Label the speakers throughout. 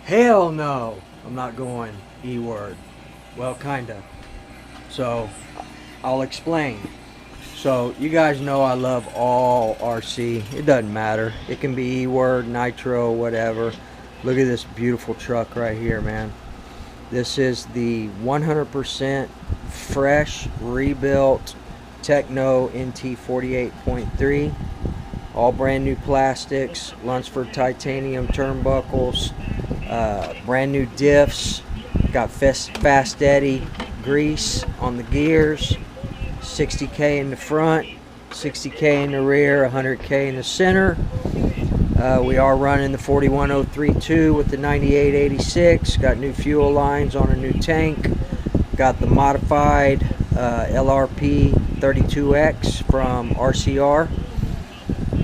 Speaker 1: Hell no, I'm not going E word. Well, kinda. So, I'll explain. So, you guys know I love all RC. It doesn't matter. It can be E word, nitro, whatever. Look at this beautiful truck right here, man. This is the 100% fresh, rebuilt Techno NT 48.3. All brand new plastics, Lunsford titanium turnbuckles, brand new diffs, got fast eddy grease on the gears, 60K in the front, 60K in the rear, 100K in the center. We are running the 41032 with the 9886, got new fuel lines on a new tank, got the modified LRP 32X from RCR.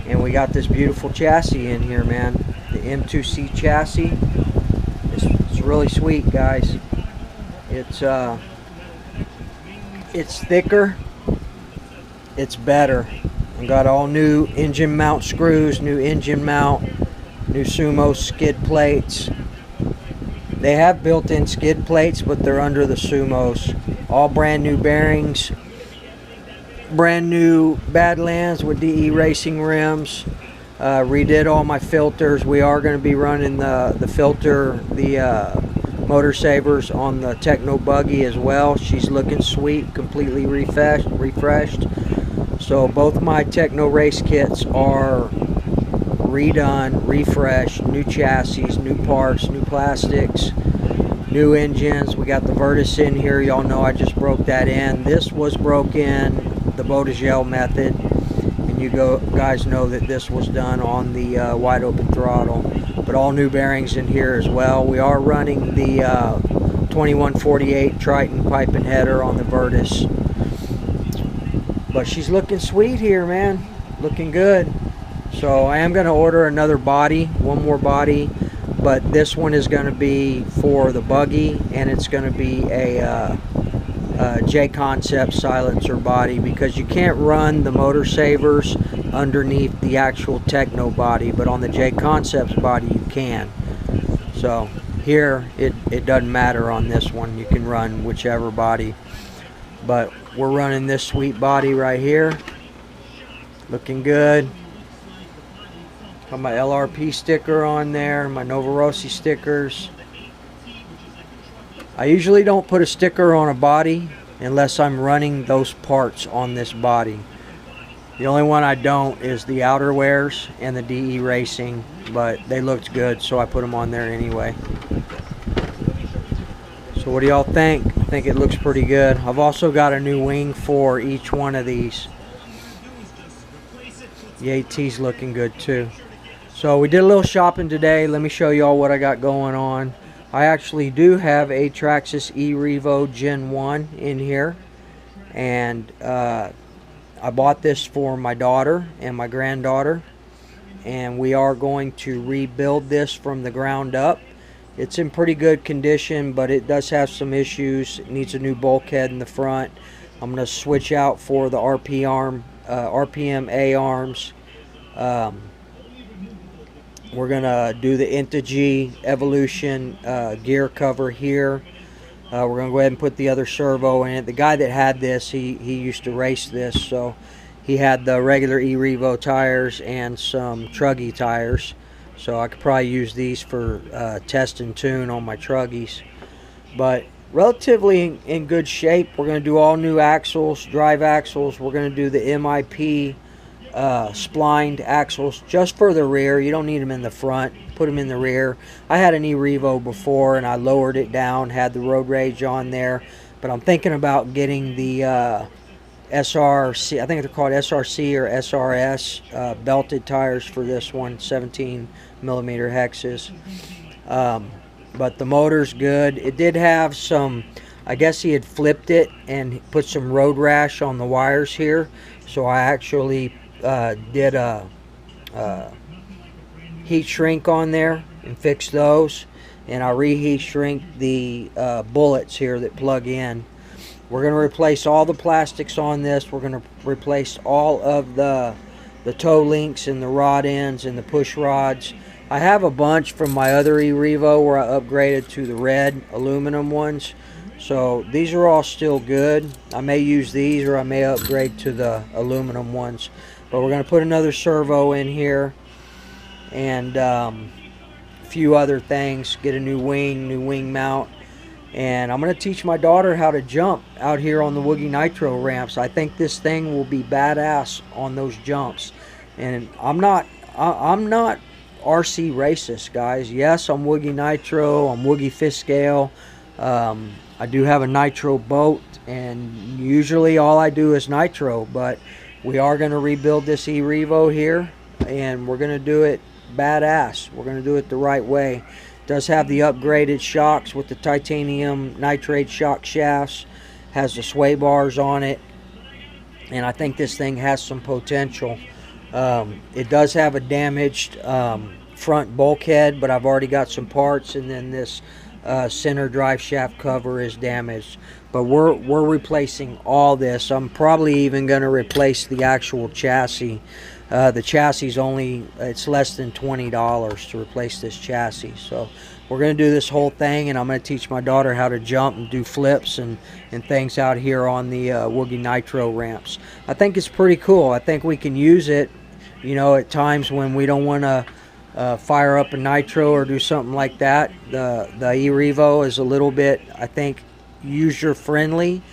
Speaker 1: And we got this beautiful chassis in here, man. The M2C chassis. It's really sweet, guys. It's thicker. It's better. I got all new engine mount screws, new engine mount, new Sumo skid plates. They have built-in skid plates, but they're under the Sumos. All brand new bearings. Brand new Badlands with DE racing rims. Redid all my filters. We are going to be running the filter, the motor savers on the Techno buggy as well. She's looking sweet, completely refreshed. So both my Techno race kits are redone, refreshed, new chassis, new parts, new plastics, new engines. We got the Virtus in here. Y'all know I just broke that in. This was broken the Bodegel method, and you guys know that this was done on the wide open throttle, but all new bearings in here as well. We are running the 2148 Triton pipe and header on the Virtus, but she's looking sweet here, man, looking good. So I am going to order another body, one more body, but this one is going to be for the buggy, and it's going to be a J Concept silencer body, because you can't run the motor savers underneath the actual Techno body, but on the J Concepts body you can. So here it doesn't matter on this one, you can run whichever body, but we're running this sweet body right here, looking good. Got my LRP sticker on there, my Novorossi stickers. I usually don't put a sticker on a body unless I'm running those parts on this body. The only one I don't is the outerwears and the DE Racing, but they looked good, so I put them on there anyway. So what do y'all think? I think it looks pretty good. I've also got a new wing for each one of these. The AT's looking good too. So we did a little shopping today. Let me show y'all what I got going on. I actually do have a Traxxas E Revo Gen 1 in here, and I bought this for my daughter and my granddaughter, and we are going to rebuild this from the ground up. It's in pretty good condition, but it does have some issues. It needs a new bulkhead in the front. I'm going to switch out for the RPM A arms. We're going to do the Integy Evolution gear cover here. We're going to go ahead and put the other servo in it. The guy that had this, he used to race this, so he had the regular E Revo tires and some Truggy tires. So I could probably use these for test and tune on my Truggies. But relatively in good shape. We're going to do all new axles, drive axles. We're going to do the MIP splined axles just for the rear. You don't need them in the front, put them in the rear. I had an E Revo before and I lowered it down, had the road rage on there, but I'm thinking about getting the SRC, I think they're called SRC or SRS belted tires for this one, 17 millimeter hexes. But the motor's good. It did have some, I guess he had flipped it and put some road rash on the wires here, so I actually did a heat shrink on there and fixed those, and I reheat shrink the bullets here that plug in. We're going to replace all the plastics on this. We're going to replace all of the toe links and the rod ends and the push rods. I have a bunch from my other E Revo where I upgraded to the red aluminum ones. So these are all still good. I may use these or I may upgrade to the aluminum ones. But we're going to put another servo in here and a few other things. Get a new wing mount. And I'm going to teach my daughter how to jump out here on the Woogie Nitro ramps. I think this thing will be badass on those jumps. And I'm not RC racist, guys. Yes, I'm Woogie Nitro. I'm Woogie Fifth Scale. I do have a Nitro boat, and usually all I do is Nitro. But we are going to rebuild this E Revo here, and we're going to do it badass. We're going to do it the right way. It does have the upgraded shocks with the titanium nitrate shock shafts. Has the sway bars on it, and I think this thing has some potential. It does have a damaged front bulkhead, but I've already got some parts, and then this center drive shaft cover is damaged. But we're replacing all this. I'm probably even going to replace the actual chassis. The chassis is it's less than $20 to replace this chassis. So we're going to do this whole thing, and I'm going to teach my daughter how to jump and do flips and things out here on the Woogie Nitro ramps. I think it's pretty cool. I think we can use it, you know, at times when we don't want to fire up a Nitro or do something like that. The E Revo is a little bit, I think, user-friendly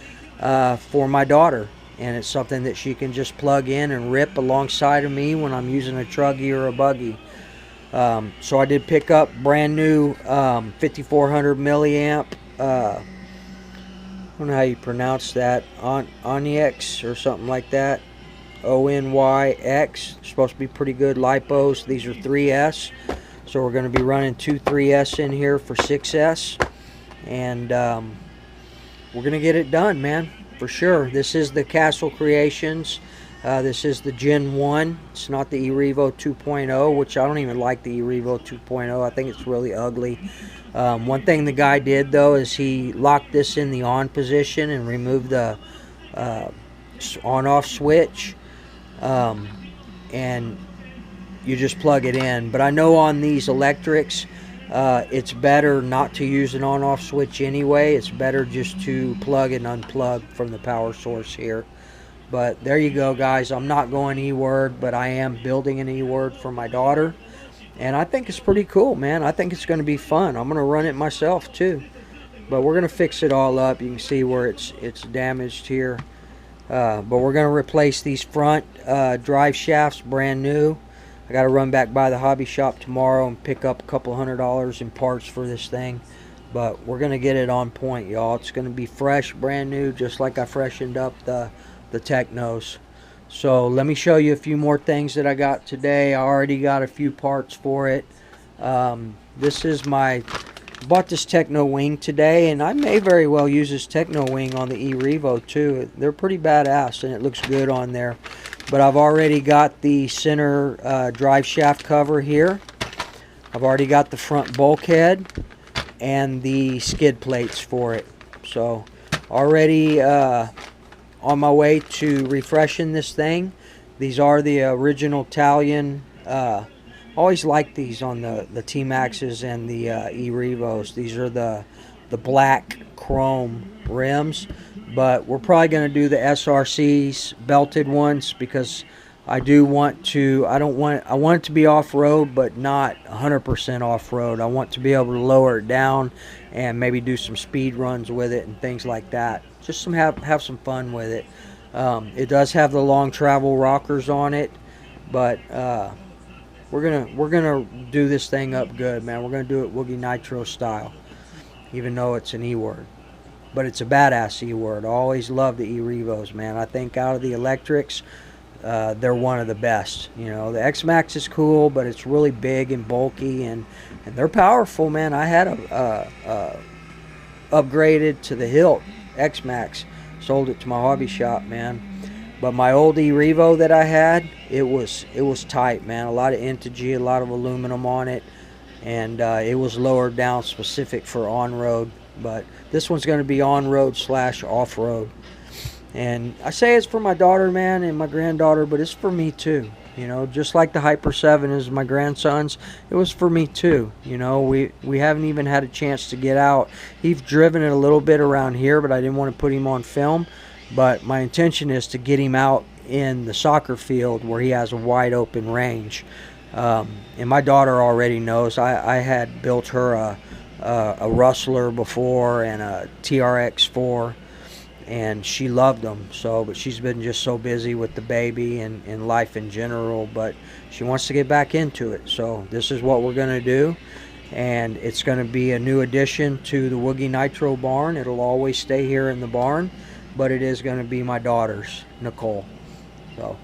Speaker 1: for my daughter. And it's something that she can just plug in and rip alongside of me when I'm using a truggy or a buggy. So I did pick up brand new 5400 milliamp, I don't know how you pronounce that, Onyx or something like that. ONYX. Supposed to be pretty good lipos. These are 3S. So we're going to be running two 3S in here for 6S. And we're going to get it done, man. For sure. This is the Castle Creations. This is the Gen 1. It's not the E Revo 2.0, which I don't even like the E Revo 2.0. I think it's really ugly. One thing the guy did, though, is he locked this in the on position and removed the on-off switch. And you just plug it in. But I know on these electrics, it's better not to use an on-off switch anyway. It's better just to plug and unplug from the power source here. But there you go, guys. I'm not going E-Word, but I am building an E-Word for my daughter. And I think it's pretty cool, man. I think it's going to be fun. I'm going to run it myself, too. But we're going to fix it all up. You can see where it's damaged here. But we're going to replace these front drive shafts brand new. I got to run back by the hobby shop tomorrow and pick up a couple $100 in parts for this thing. But we're going to get it on point, y'all. It's going to be fresh, brand new, just like I freshened up the Technos. So let me show you a few more things that I got today. I already got a few parts for it. This is bought this Techno wing today, and I may very well use this Techno wing on the E Revo too. They're pretty badass, and it looks good on there. But I've already got the center drive shaft cover here. I've already got the front bulkhead and the skid plates for it. So already on my way to refreshing this thing. These are the original Italian. Always like these on the T-Maxes and the E Revos. These are the black chrome rims. But we're probably going to do the SRCs, belted ones, because I want it to be off-road, but not 100% off-road. I want to be able to lower it down and maybe do some speed runs with it and things like that. Just have some fun with it. It does have the long travel rockers on it, but we're gonna do this thing up good, man. We're gonna do it Woogie Nitro style, even though it's an E-Word. But it's a badass E-Word. I always love the E Revos, man. I think out of the electrics, they're one of the best. You know, the X-Max is cool, but it's really big and bulky, and they're powerful, man. I had upgraded to the Hilt X-Max, sold it to my hobby shop, man. But my old E Revo that I had, it was tight, man. A lot of Integy, a lot of aluminum on it, and it was lowered down specific for on-road. But this one's going to be on-road / off-road. And I say it's for my daughter, man, and my granddaughter, but it's for me too. You know, just like the Hyper 7 is my grandson's, it was for me too. You know, we haven't even had a chance to get out. He's driven it a little bit around here, but I didn't want to put him on film. But my intention is to get him out in the soccer field where he has a wide open range. And my daughter already knows. I had built her a Rustler before and a TRX4, and she loved them. So, but she's been just so busy with the baby and life in general, but she wants to get back into it. So this is what we're going to do, and it's going to be a new addition to the Woogie Nitro barn. It'll always stay here in the barn, but it is going to be my daughter's, Nicole. So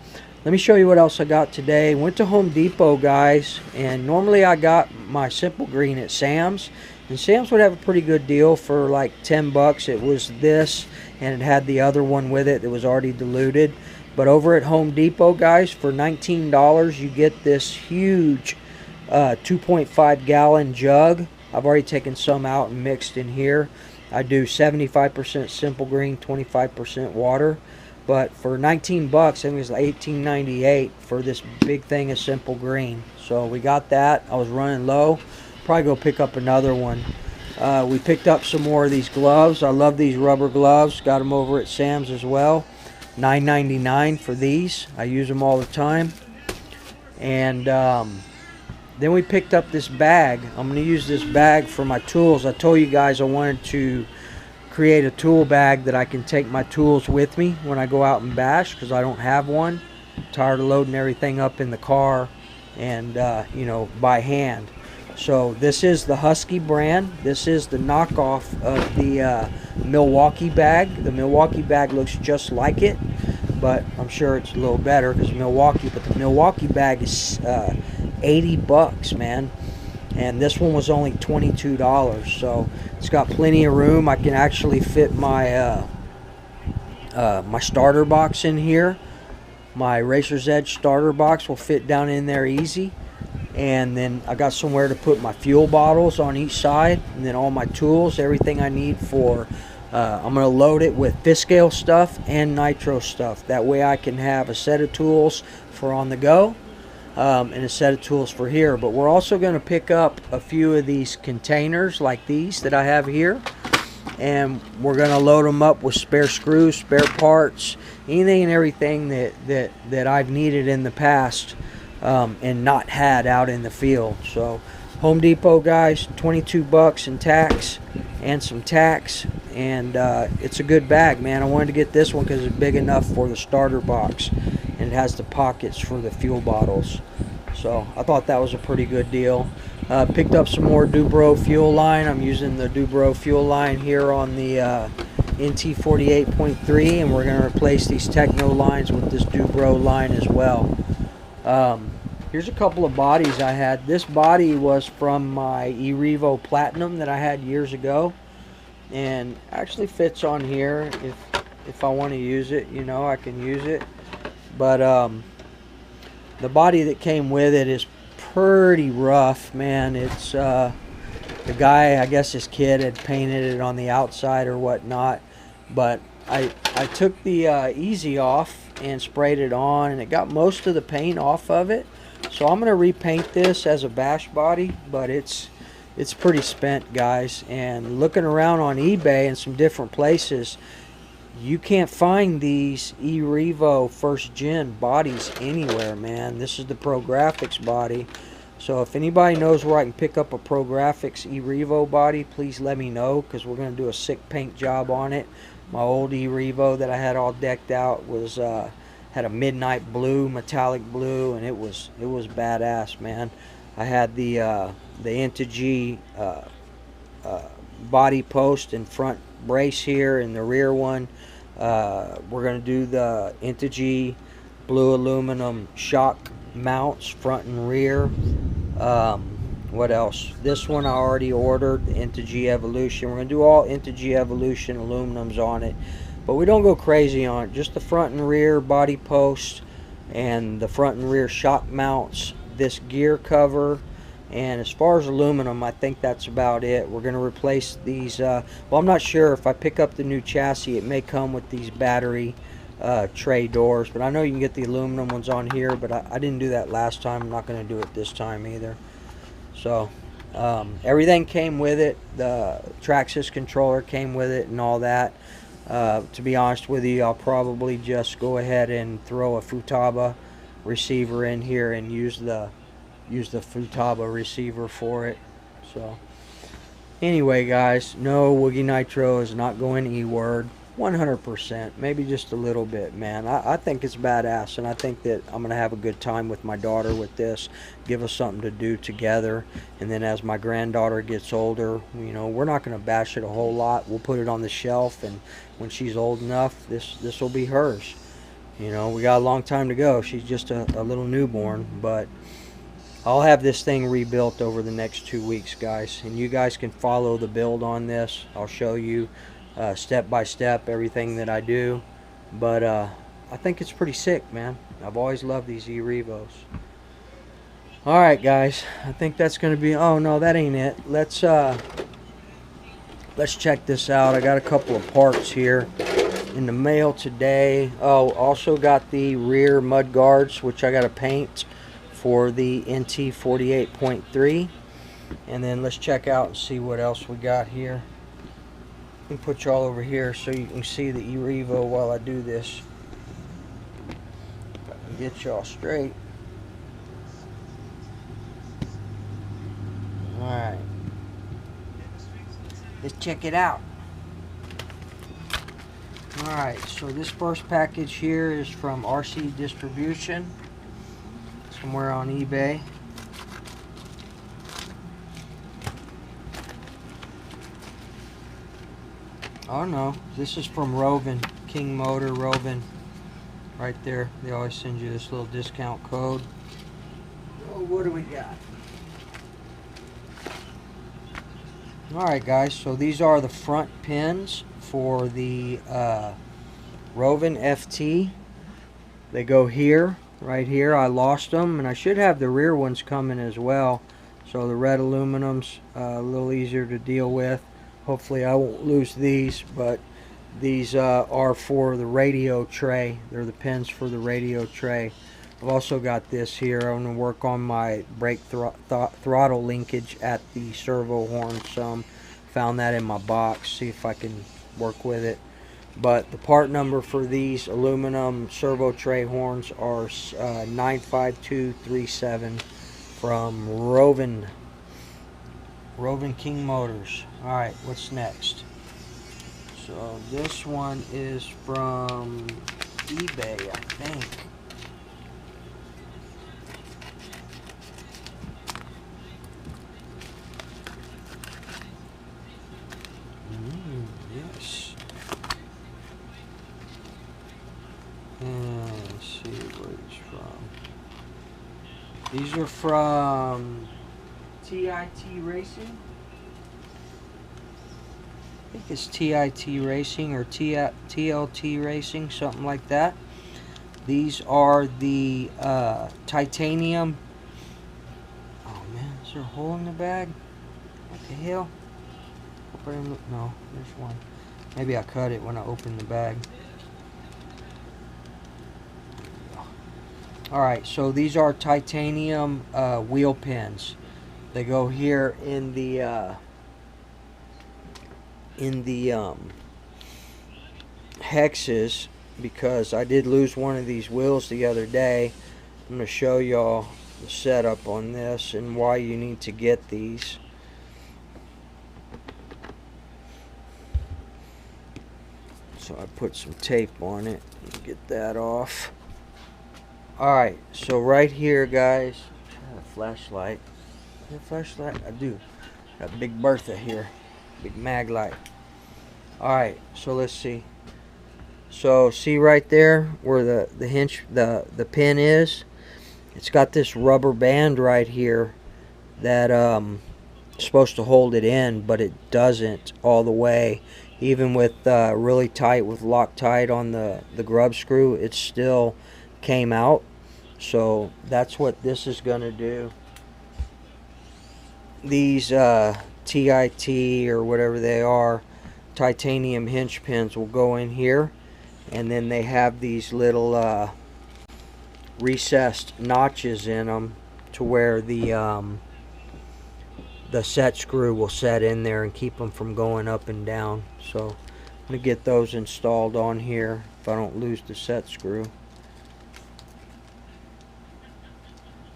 Speaker 1: let me show you what else I got today. Went to Home Depot, guys, and normally I got my Simple Green at Sam's, and Sam's would have a pretty good deal for like 10 bucks. It was this, and it had the other one with it that was already diluted. But over at Home Depot, guys, for $19 you get this huge 2.5 gallon jug. I've already taken some out and mixed in here. I do 75% Simple Green, 25% water. But for 19 bucks, I think it was $18.98 for this big thing of Simple Green. So we got that. I was running low. Probably go pick up another one. We picked up some more of these gloves. I love these rubber gloves. Got them over at Sam's as well. $9.99 for these. I use them all the time. And then we picked up this bag. I'm going to use this bag for my tools. I told you guys I wanted to create a tool bag that I can take my tools with me when I go out and bash, because I don't have one. I'm tired of loading everything up in the car and you know, by hand. So this is the Husky brand. This is the knockoff of the Milwaukee bag. The Milwaukee bag looks just like it, but I'm sure it's a little better because Milwaukee. But the Milwaukee bag is 80 bucks, man. And this one was only $22. So it's got plenty of room. I can actually fit my my starter box in here. My Racer's Edge starter box will fit down in there easy. And then I got somewhere to put my fuel bottles on each side, and then all my tools, everything I need for I'm going to load it with Fiskale stuff and Nitro stuff. That way I can have a set of tools for on the go, and a set of tools for here. But we're also going to pick up a few of these containers like these that I have here, and we're going to load them up with spare screws, spare parts, anything and everything that I've needed in the past and not had out in the field. So Home Depot, guys, 22 bucks in tax and some tax, and it's a good bag, man. I wanted to get this one because it's big enough for the starter box, and it has the pockets for the fuel bottles. So I thought that was a pretty good deal. Picked up some more Dubro fuel line. I'm using the Dubro fuel line here on the NT 48.3, and we're going to replace these Techno lines with this Dubro line as well. Here's a couple of bodies I had. This body was from my E Revo Platinum that I had years ago, and actually fits on here if I want to use it. You know, I can use it. But the body that came with it is pretty rough, man. It's the guy, I guess his kid had painted it on the outside or whatnot, but I took the easy off and sprayed it on, and it got most of the paint off of it. So I'm going to repaint this as a bash body, but it's pretty spent, guys. And looking around on eBay and some different places, you can't find these E Revo first gen bodies anywhere, man. This is the Pro Graphics body. So if anybody knows where I can pick up a Pro Graphics E Revo body, please let me know, because we're going to do a sick paint job on it. My old E Revo that I had all decked out was had a midnight blue, metallic blue, and it was badass, man. I had the Integy body post and front brace here, and the rear one. We're going to do the Integy blue aluminum shock mounts front and rear. What else? This one I already ordered, the Integy Evolution. We're going to do all Integy Evolution aluminums on it, but we don't go crazy on it. Just the front and rear body post and the front and rear shock mounts, this gear cover, and as far as aluminum, I think that's about it. We're going to replace these. Well, I'm not sure. If I pick up the new chassis, it may come with these battery tray doors, but I know you can get the aluminum ones on here, but I didn't do that last time. I'm not going to do it this time either. So everything came with it. The Traxxas controller came with it and all that. To be honest with you, I'll probably just go ahead and throw a Futaba receiver in here and use the Futaba receiver for it. So anyway, guys, no, Woogie Nitro is not going E-word 100%, maybe just a little bit, man. I think it's badass, and I think that I'm going to have a good time with my daughter with this, give us something to do together, and then as my granddaughter gets older, you know, we're not going to bash it a whole lot. We'll put it on the shelf, and when she's old enough, this will be hers. You know, we got a long time to go. She's just a little newborn, but I'll have this thing rebuilt over the next 2 weeks, guys, and you guys can follow the build on this. I'll show you step by step everything that I do, but I think it's pretty sick, man. I've always loved these E Revos. Alright, guys, I think that's gonna be, oh no, that ain't it. Let's check this out. I got a couple of parts here in the mail today. Oh, also got the rear mud guards, which I got to paint for the NT 48.3. And then let's check out and see what else we got here. Let me put y'all over here so you can see the E Revo while I do this. If I can get y'all straight. Alright. Let's check it out. Alright, so this first package here is from RC Distribution, somewhere on eBay. Oh no, this is from Rovin, King Motor, Rovin. Right there, they always send you this little discount code. Oh, what do we got? Alright guys, so these are the front pins for the Rovin FT. They go here, right here. I lost them, and I should have the rear ones coming as well. So the red aluminum's a little easier to deal with. Hopefully I won't lose these, but these are for the radio tray. They're the pins for the radio tray. I've also got this here. I'm going to work on my brake throttle linkage at the servo horn some. Found that in my box. See if I can work with it. But the part number for these aluminum servo tray horns are 95237 from Rovin King Motors. Alright, what's next? So this one is from eBay, I think. Yes. And let's see where it's from. These are from TIT Racing. I think it's TIT Racing or TLT Racing, something like that. These are the titanium. Oh man, is there a hole in the bag? What the hell? No, there's one. Maybe I cut it when I opened the bag. Alright, so these are titanium wheel pins. They go here in the hexes, because I did lose one of these wheels the other day. I'm going to show y'all the setup on this and why you need to get these. So I put some tape on it and get that off. Alright, so right here, guys, I have a flashlight. Is that a flashlight? I do. Got Big Bertha here. Big mag light. Alright, so let's see. So see right there where the pin is? It's got this rubber band right here that is supposed to hold it in, but it doesn't all the way. Even with really tight, with Loctite on the grub screw, it still came out. So that's what this is going to do. These TIT or whatever they are, titanium hinge pins will go in here, and then they have these little recessed notches in them to where the set screw will set in there and keep them from going up and down. So I'm going to get those installed on here if I don't lose the set screw.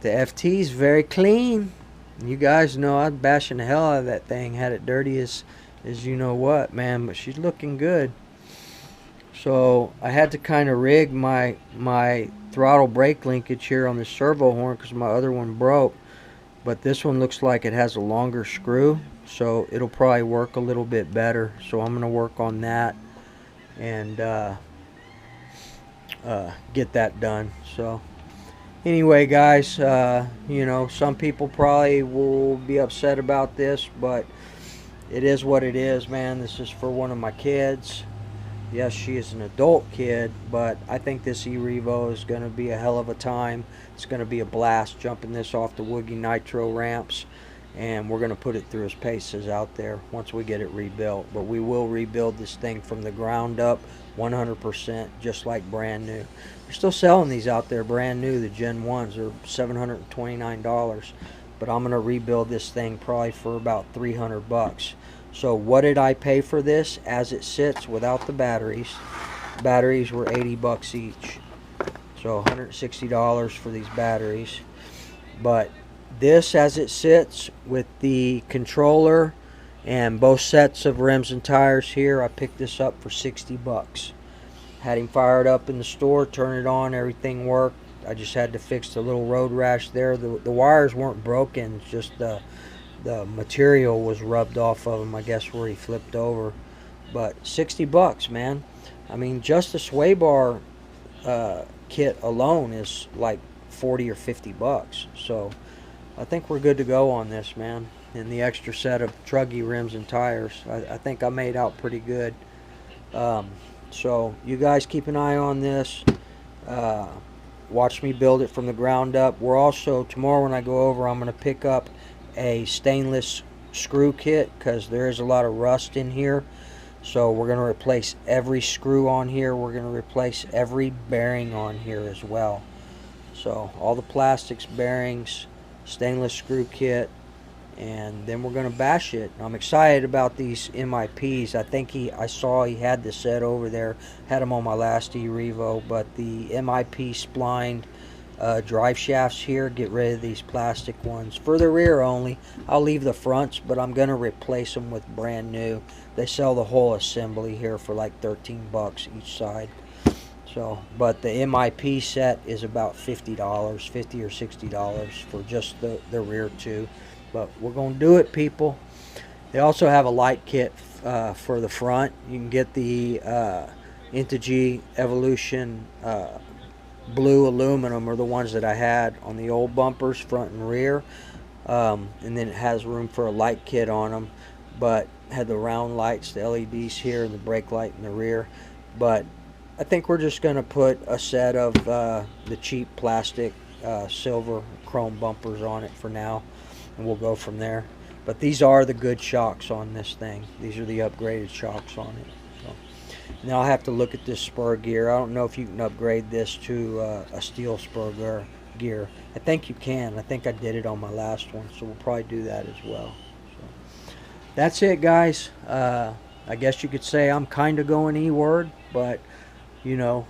Speaker 1: The FT is very clean. You guys know I'd bashing the hell out of that thing, had it dirty as you know what, man, but she's looking good. So I had to kind of rig my throttle brake linkage here on the servo horn because my other one broke. But this one looks like it has a longer screw, so it'll probably work a little bit better. So I'm going to work on that and get that done. So anyway, guys, you know, some people probably will be upset about this, but it is what it is, man. This is for one of my kids. Yes, she is an adult kid, but I think this E Revo is going to be a hell of a time. It's going to be a blast jumping this off the Woogie Nitro ramps, and we're going to put it through its paces out there once we get it rebuilt. But we will rebuild this thing from the ground up 100%, just like brand new. They're still selling these out there brand new. The Gen 1s are $729, but I'm going to rebuild this thing probably for about 300 bucks. So what did I pay for this as it sits without the batteries? Batteries were 80 bucks each. So $160 for these batteries. But this as it sits with the controller and both sets of rims and tires here, I picked this up for 60 bucks. Had him fired up in the store, turn it on, everything worked. I just had to fix the little road rash there. The wires weren't broken, just the material was rubbed off of him, I guess, where he flipped over. But 60 bucks, man. I mean, just the sway bar kit alone is like 40 or 50 bucks. So I think we're good to go on this, man. And the extra set of truggy rims and tires, I think I made out pretty good. So you guys keep an eye on this. Watch me build it from the ground up. We're also, tomorrow when I go over, I'm going to pick up a stainless screw kit because there is a lot of rust in here. So we're going to replace every screw on here. We're going to replace every bearing on here as well. So all the plastics, bearings, stainless screw kit, and then we're going to bash it. I'm excited about these MIPs. I think I saw he had the set over there. Had them on my last E Revo, but the MIP splined drive shafts here, get rid of these plastic ones for the rear only. I'll leave the fronts, but I'm going to replace them with brand new. They sell the whole assembly here for like 13 bucks each side. So, but the MIP set is about $50, $50 or $60 for just the rear two. But we're going to do it, people. They also have a light kit for the front. You can get the Integy Evolution blue aluminum, or the ones that I had on the old bumpers, front and rear. And then it has room for a light kit on them, but had the round lights, the LEDs here, and the brake light in the rear. But I think we're just going to put a set of the cheap plastic silver chrome bumpers on it for now, and we'll go from there. But these are the good shocks on this thing. These are the upgraded shocks on it. So now I'll have to look at this spur gear. I don't know if you can upgrade this to a steel spur gear. I think you can. I think I did it on my last one, so we'll probably do that as well. So that's it, guys. I guess you could say I'm kind of going E-word, but you know,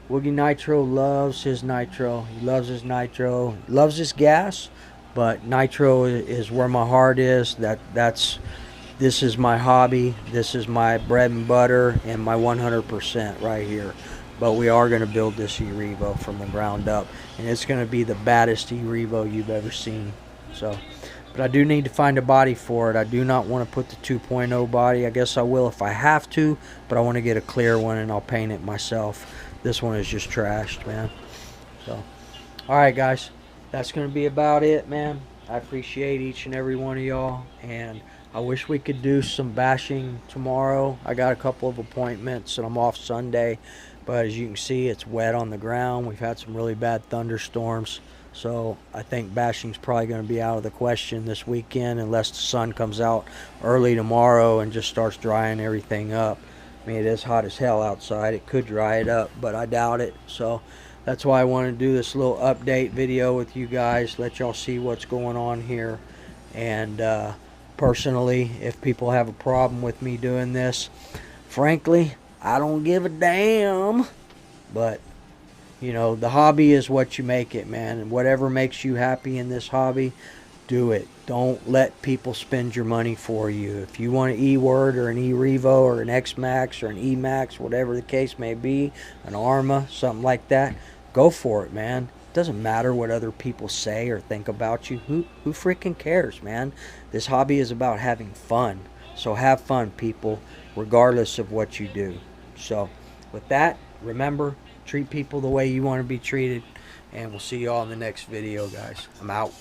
Speaker 1: Woogie Nitro loves his nitro. He loves his nitro. He loves his gas, but nitro is where my heart is. This is my hobby. This is my bread and butter and my 100% right here. But we are going to build this E Revo from the ground up, and it's going to be the baddest E Revo you've ever seen. So, but I do need to find a body for it. I do not want to put the 2.0 body. I guess I will if I have to, but I want to get a clear one and I'll paint it myself. This one is just trashed, man. So, alright guys, that's going to be about it, man. I appreciate each and every one of y'all, and I wish we could do some bashing tomorrow. I got a couple of appointments and I'm off Sunday, but as you can see, it's wet on the ground. We've had some really bad thunderstorms, so I think bashing's probably going to be out of the question this weekend unless the sun comes out early tomorrow and just starts drying everything up. I mean, it is hot as hell outside. It could dry it up, but I doubt it. So that's why I wanted to do this little update video with you guys, let y'all see what's going on here. And personally, if people have a problem with me doing this, frankly, I don't give a damn. But you know, the hobby is what you make it, man. And whatever makes you happy in this hobby, do it. Don't let people spend your money for you. If you want an E-Word or an E Revo or an X-Max or an E-Max, whatever the case may be, an Arma, something like that, go for it, man. It doesn't matter what other people say or think about you. Who freaking cares, man? This hobby is about having fun. So have fun, people, regardless of what you do. So with that, remember, treat people the way you want to be treated. And we'll see y'all in the next video, guys. I'm out.